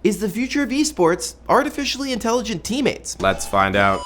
Is the future of esports artificially intelligent teammates? Let's find out.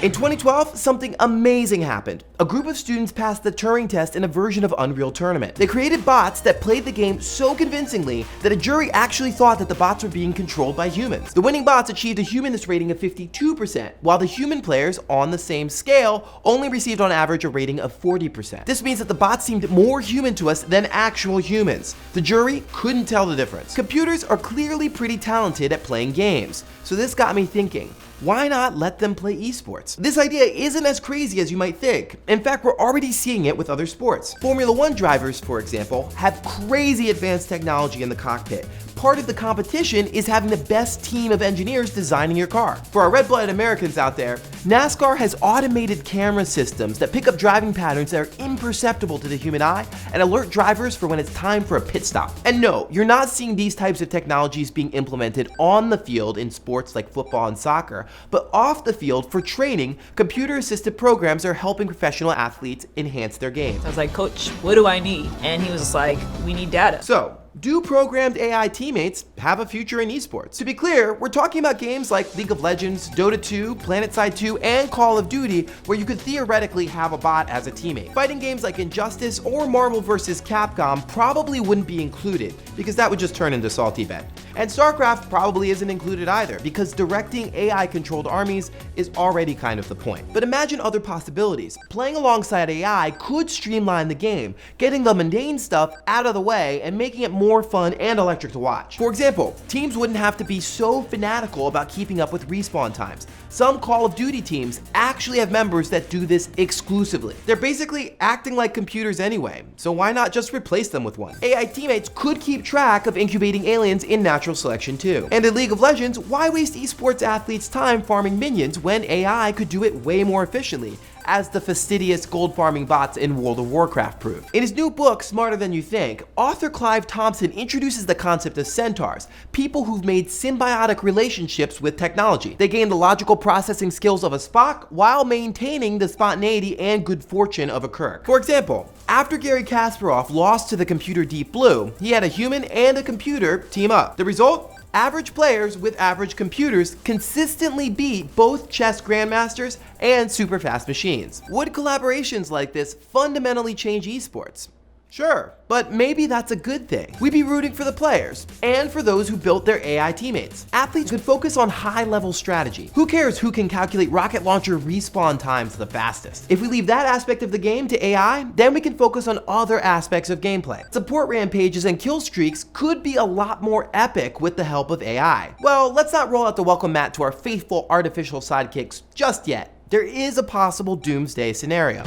In 2012, something amazing happened. A group of students passed the Turing Test in a version of Unreal Tournament. They created bots that played the game so convincingly that a jury actually thought that the bots were being controlled by humans. The winning bots achieved a humanness rating of 52%, while the human players on the same scale only received on average a rating of 40%. This means that the bots seemed more human to us than actual humans. The jury couldn't tell the difference. Computers are clearly pretty talented at playing games, so this got me thinking. Why not let them play esports? This idea isn't as crazy as you might think. In fact, we're already seeing it with other sports. Formula One drivers, for example, have crazy advanced technology in the cockpit. Part of the competition is having the best team of engineers designing your car. For our red-blooded Americans out there, Nascar has automated camera systems that pick up driving patterns that are imperceptible to the human eye and alert drivers for when it's time for a pit stop. And no, you're not seeing these types of technologies being implemented on the field in sports like football and soccer, but off the field for training, computer-assisted programs are helping professional athletes enhance their game. I was like, Coach, what do I need? And he was just like, we need data. So, do programmed AI teammates have a future in esports? To be clear, we're talking about games like League of Legends, Dota 2, PlanetSide 2, and Call of Duty, where you could theoretically have a bot as a teammate. Fighting games like Injustice or Marvel vs. Capcom probably wouldn't be included, because that would just turn into Salty Ben. And StarCraft probably isn't included either, because directing AI-controlled armies is already kind of the point. But imagine other possibilities. Playing alongside AI could streamline the game, getting the mundane stuff out of the way and making it more fun and electric to watch. For example, teams wouldn't have to be so fanatical about keeping up with respawn times. Some Call of Duty teams actually have members that do this exclusively. They're basically acting like computers anyway, so why not just replace them with one? AI teammates could keep track of incubating aliens in natural selection too. And in League of Legends, why waste esports athletes' time farming minions when AI could do it way more efficiently, as the fastidious gold farming bots in World of Warcraft prove. In his new book, Smarter Than You Think, author Clive Thompson introduces the concept of Centaurs, people who've made symbiotic relationships with technology. They gain the logical processing skills of a Spock while maintaining the spontaneity and good fortune of a Kirk. For example, after Garry Kasparov lost to the computer Deep Blue, he had a human and a computer team up. The result? Average players with average computers consistently beat both chess grandmasters and super fast machines. Would collaborations like this fundamentally change esports? Sure, but maybe that's a good thing. We'd be rooting for the players and for those who built their AI teammates. Athletes could focus on high-level strategy. Who cares who can calculate rocket launcher respawn times the fastest? If we leave that aspect of the game to AI, then we can focus on other aspects of gameplay. Support rampages and kill streaks could be a lot more epic with the help of AI. Well, let's not roll out the welcome mat to our faithful artificial sidekicks just yet. There is a possible doomsday scenario.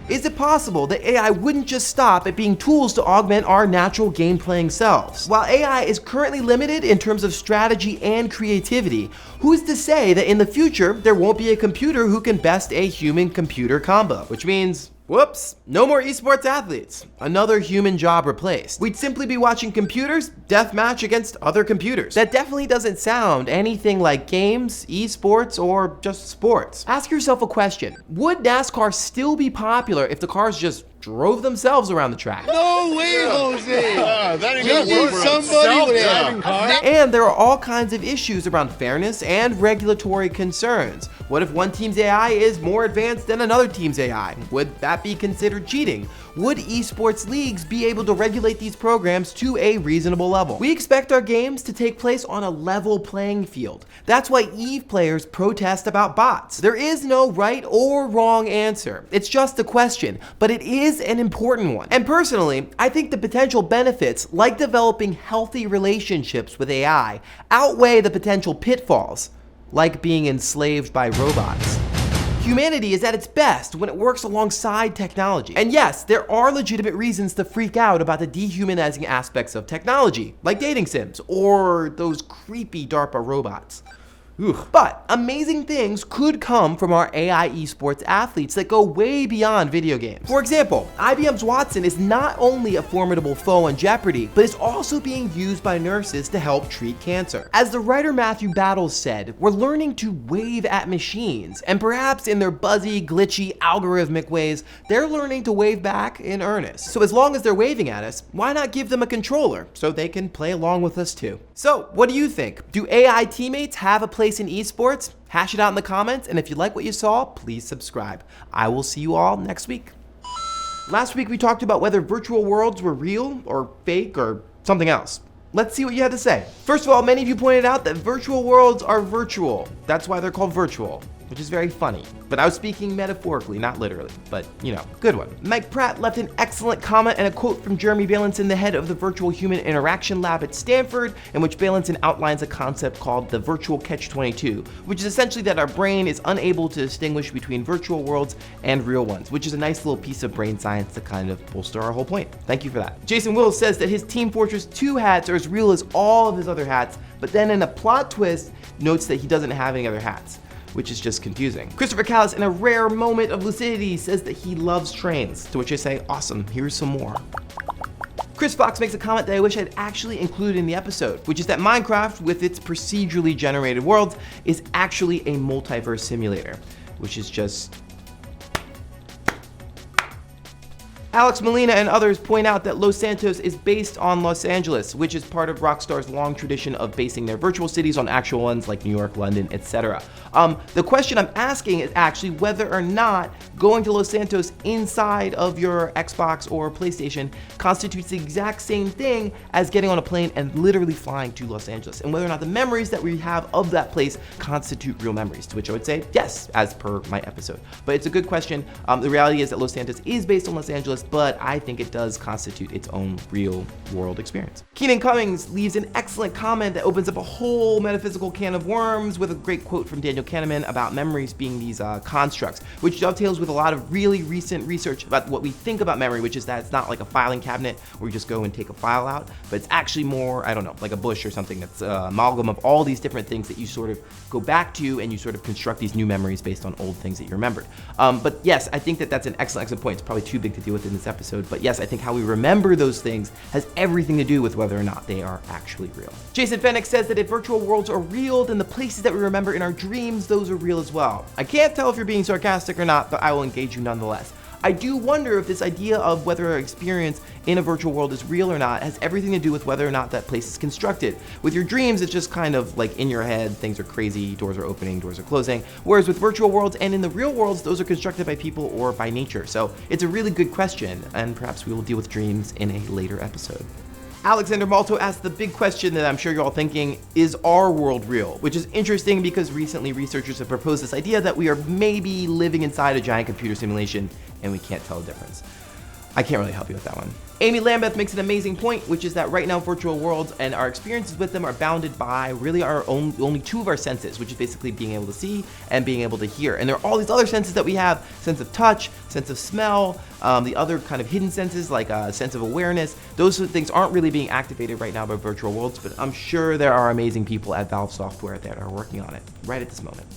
Is it possible that AI wouldn't just stop at being tools to augment our natural game-playing selves? While AI is currently limited in terms of strategy and creativity, who's to say that in the future there won't be a computer who can best a human-computer combo? Which means, whoops, no more esports athletes. Another human job replaced. We'd simply be watching computers deathmatch against other computers. That definitely doesn't sound anything like games, esports, or just sports. Ask yourself a question. Would NASCAR still be popular if the cars just drove themselves around the track? No way, Jose! That ain't gonna work for somebody with self-driving car. And there are all kinds of issues around fairness and regulatory concerns. What if one team's AI is more advanced than another team's AI? Would that be considered cheating? Would esports leagues be able to regulate these programs to a reasonable level? We expect our games to take place on a level playing field. That's why EVE players protest about bots. There is no right or wrong answer. It's just a question, but it is an important one. And personally, I think the potential benefits, like developing healthy relationships with AI, outweigh the potential pitfalls, like being enslaved by robots. Humanity is at its best when it works alongside technology. And yes, there are legitimate reasons to freak out about the dehumanizing aspects of technology, like dating sims or those creepy DARPA robots. But amazing things could come from our AI esports athletes that go way beyond video games. For example, IBM's Watson is not only a formidable foe in Jeopardy, but is also being used by nurses to help treat cancer. As the writer Matthew Battles said, we're learning to wave at machines, and perhaps in their buzzy, glitchy, algorithmic ways, they're learning to wave back in earnest. So as long as they're waving at us, why not give them a controller so they can play along with us too? So what do you think? Do AI teammates have a place in esports? Hash it out in the comments, and if you like what you saw, please subscribe. I will see you all next week. Last week we talked about whether virtual worlds were real or fake or something else. Let's see what you had to say. First of all, many of you pointed out that virtual worlds are virtual. That's why they're called virtual, which is very funny. But I was speaking metaphorically, not literally, but you know, good one. Mike Pratt left an excellent comment and a quote from Jeremy Bailenson, the head of the Virtual Human Interaction Lab at Stanford, in which Bailenson outlines a concept called the virtual catch-22, which is essentially that our brain is unable to distinguish between virtual worlds and real ones, which is a nice little piece of brain science to kind of bolster our whole point. Thank you for that. Jason Wills says that his Team Fortress 2 hats are as real as all of his other hats, but then in a plot twist, notes that he doesn't have any other hats, which is just confusing. Christopher Callis, in a rare moment of lucidity, says that he loves trains, to which I say, awesome, here's some more. Chris Fox makes a comment that I wish I'd actually included in the episode, which is that Minecraft, with its procedurally generated worlds, is actually a multiverse simulator, which is just... Alex Molina and others point out that Los Santos is based on Los Angeles, which is part of Rockstar's long tradition of basing their virtual cities on actual ones like New York, London, etc. The question I'm asking is actually whether or not going to Los Santos inside of your Xbox or PlayStation constitutes the exact same thing as getting on a plane and literally flying to Los Angeles, and whether or not the memories that we have of that place constitute real memories, to which I would say yes, as per my episode. But it's a good question. The reality is that Los Santos is based on Los Angeles, but I think it does constitute its own real world experience. Keenan Cummings leaves an excellent comment that opens up a whole metaphysical can of worms with a great quote from Daniel Kahneman about memories being these constructs, which dovetails with a lot of really recent research about what we think about memory, which is that it's not like a filing cabinet where you just go and take a file out, but it's actually more, I don't know, like a bush or something that's an amalgam of all these different things that you sort of go back to and you sort of construct these new memories based on old things that you remembered. But yes, I think that that's an excellent point. It's probably too big to deal with in this episode, but yes, I think how we remember those things has everything to do with whether or not they are actually real. Jason Fennick says that if virtual worlds are real, then the places that we remember in our dreams, those are real as well. I can't tell if you're being sarcastic or not, but I will engage you nonetheless. I do wonder if this idea of whether our experience in a virtual world is real or not has everything to do with whether or not that place is constructed. With your dreams, it's just kind of like in your head, things are crazy, doors are opening, doors are closing. Whereas with virtual worlds and in the real worlds, those are constructed by people or by nature. So it's a really good question, and perhaps we will deal with dreams in a later episode. Alexander Malto asked the big question that I'm sure you're all thinking, is our world real? Which is interesting because recently researchers have proposed this idea that we are maybe living inside a giant computer simulation and we can't tell the difference. I can't really help you with that one. Amy Lambeth makes an amazing point, which is that right now virtual worlds and our experiences with them are bounded by really our only two of our senses, which is basically being able to see and being able to hear. And there are all these other senses that we have, sense of touch, sense of smell, the other kind of hidden senses like a sense of awareness. Those things aren't really being activated right now by virtual worlds, but I'm sure there are amazing people at Valve Software that are working on it right at this moment.